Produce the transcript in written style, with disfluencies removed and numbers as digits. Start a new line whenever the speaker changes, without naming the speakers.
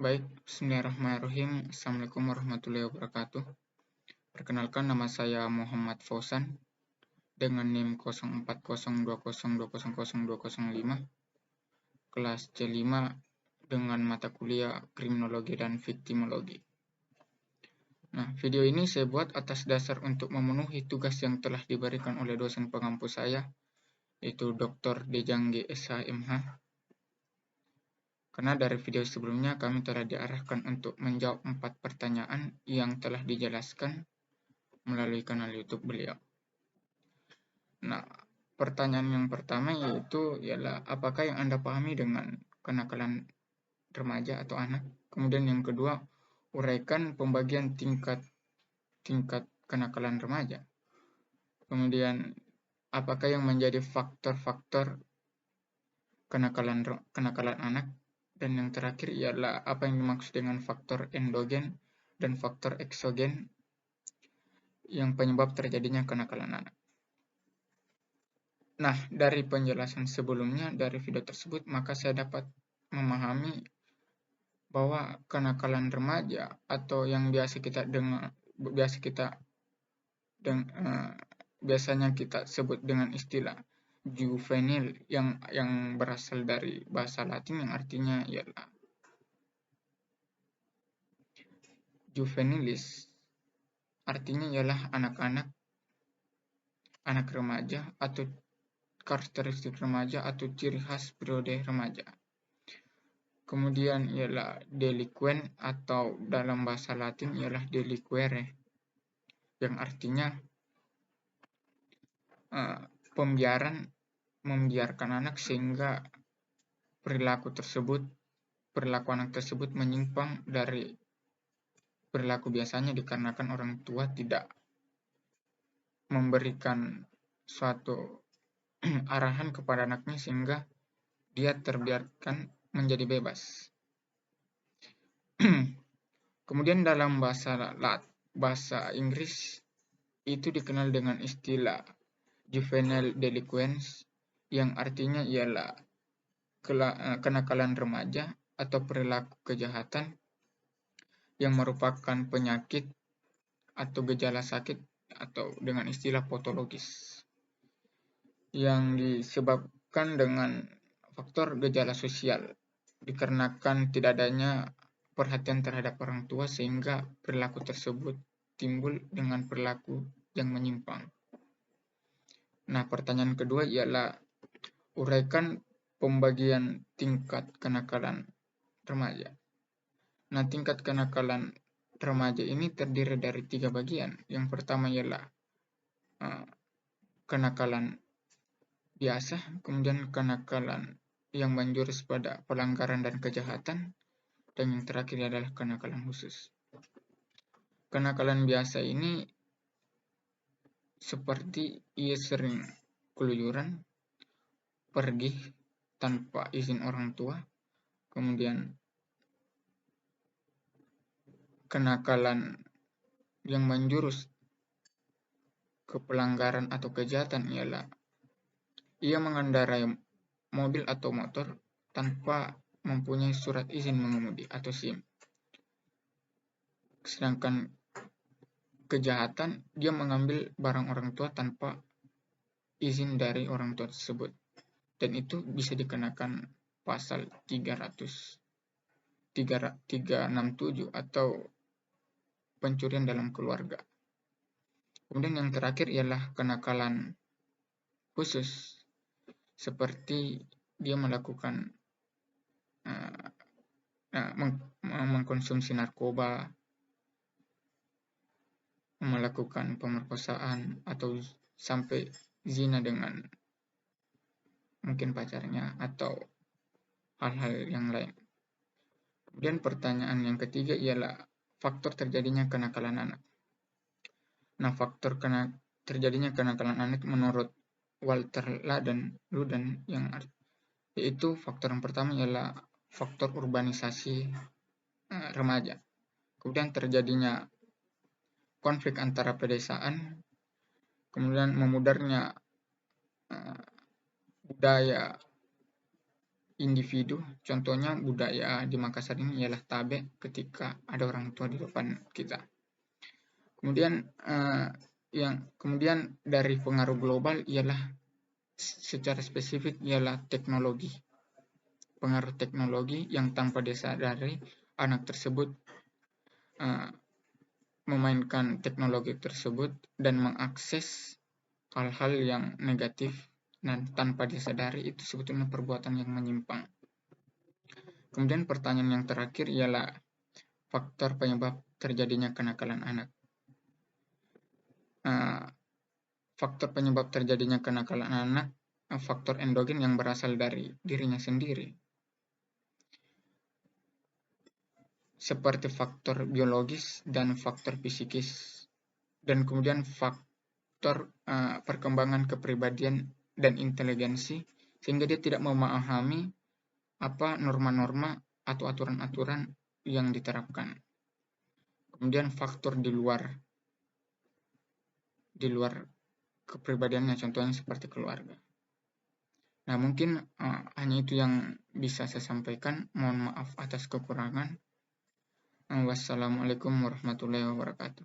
Baik, bismillahirrahmanirrahim. Assalamualaikum warahmatullahi wabarakatuh. Perkenalkan, nama saya Muhammad Fauzan dengan NIM 040202002005, kelas C5 dengan mata kuliah Kriminologi dan Viktimologi. Nah, video ini saya buat atas dasar untuk memenuhi tugas yang telah diberikan oleh dosen pengampu saya, yaitu Dr. Dejangge SHMH. Karena dari video sebelumnya kami telah diarahkan untuk menjawab 4 pertanyaan yang telah dijelaskan melalui kanal YouTube beliau. Nah, pertanyaan yang pertama ialah apakah yang Anda pahami dengan kenakalan remaja atau anak? Kemudian yang kedua, uraikan pembagian tingkat kenakalan remaja. Kemudian, apakah yang menjadi faktor-faktor kenakalan anak? Dan yang terakhir ialah apa yang dimaksud dengan faktor endogen dan faktor eksogen yang penyebab terjadinya kenakalan anak. Nah, dari penjelasan sebelumnya dari video tersebut, maka saya dapat memahami bahwa kenakalan remaja atau yang biasanya kita sebut dengan istilah juvenil yang berasal dari bahasa Latin yang artinya ialah juvenilis, artinya ialah anak remaja atau karakteristik remaja atau ciri khas periode remaja. Kemudian ialah delinquent atau dalam bahasa Latin ialah deliquere, yang artinya membiarkan anak sehingga perilaku anak tersebut menyimpang dari perilaku biasanya dikarenakan orang tua tidak memberikan suatu arahan kepada anaknya sehingga dia terbiarkan menjadi bebas. Kemudian dalam bahasa Inggris itu dikenal dengan istilah juvenile delinquence, yang artinya ialah kenakalan remaja atau perilaku kejahatan yang merupakan penyakit atau gejala sakit atau dengan istilah patologis yang disebabkan dengan faktor gejala sosial dikarenakan tidak adanya perhatian terhadap orang tua sehingga perilaku tersebut timbul dengan perilaku yang menyimpang. Nah, pertanyaan kedua ialah uraikan pembagian tingkat kenakalan remaja. Nah, tingkat kenakalan remaja ini terdiri dari 3 bagian. Yang pertama ialah kenakalan biasa, kemudian kenakalan yang menjurus pada pelanggaran dan kejahatan, dan yang terakhir adalah kenakalan khusus. Kenakalan biasa ini seperti ia sering keluyuran, pergi tanpa izin orang tua, kemudian kenakalan yang menjurus ke pelanggaran atau kejahatan ialah ia mengendarai mobil atau motor tanpa mempunyai surat izin mengemudi atau SIM. Sedangkan kejahatan dia mengambil barang orang tua tanpa izin dari orang tua tersebut. Dan itu bisa dikenakan pasal 367 atau pencurian dalam keluarga. Kemudian yang terakhir ialah kenakalan khusus, seperti dia melakukan mengkonsumsi narkoba, melakukan pemerkosaan, atau sampai zina dengan mungkin pacarnya atau hal-hal yang lain. Kemudian pertanyaan yang ketiga ialah faktor terjadinya kenakalan anak. Nah, faktor terjadinya kenakalan anak menurut Walter Luden yaitu faktor yang pertama ialah faktor urbanisasi remaja. Kemudian terjadinya konflik antara pedesaan, kemudian memudarnya budaya individu. Contohnya budaya di Makassar ini ialah tabe ketika ada orang tua di depan kita. Kemudian kemudian dari pengaruh global ialah secara spesifik ialah teknologi. Pengaruh teknologi yang tanpa disadari anak tersebut memainkan teknologi tersebut dan mengakses hal-hal yang negatif dan tanpa disadari itu sebetulnya perbuatan yang menyimpang. Kemudian pertanyaan yang terakhir ialah faktor penyebab terjadinya kenakalan anak. Faktor penyebab terjadinya kenakalan anak, faktor endogen yang berasal dari dirinya sendiri, seperti faktor biologis dan faktor psikis, dan kemudian faktor perkembangan kepribadian dan inteligensi, sehingga dia tidak memahami apa norma-norma atau aturan-aturan yang diterapkan. Kemudian faktor di luar kepribadiannya, contohnya seperti keluarga. Nah, mungkin hanya itu yang bisa saya sampaikan. Mohon maaf atas kekurangan. Wassalamualaikum warahmatullahi wabarakatuh.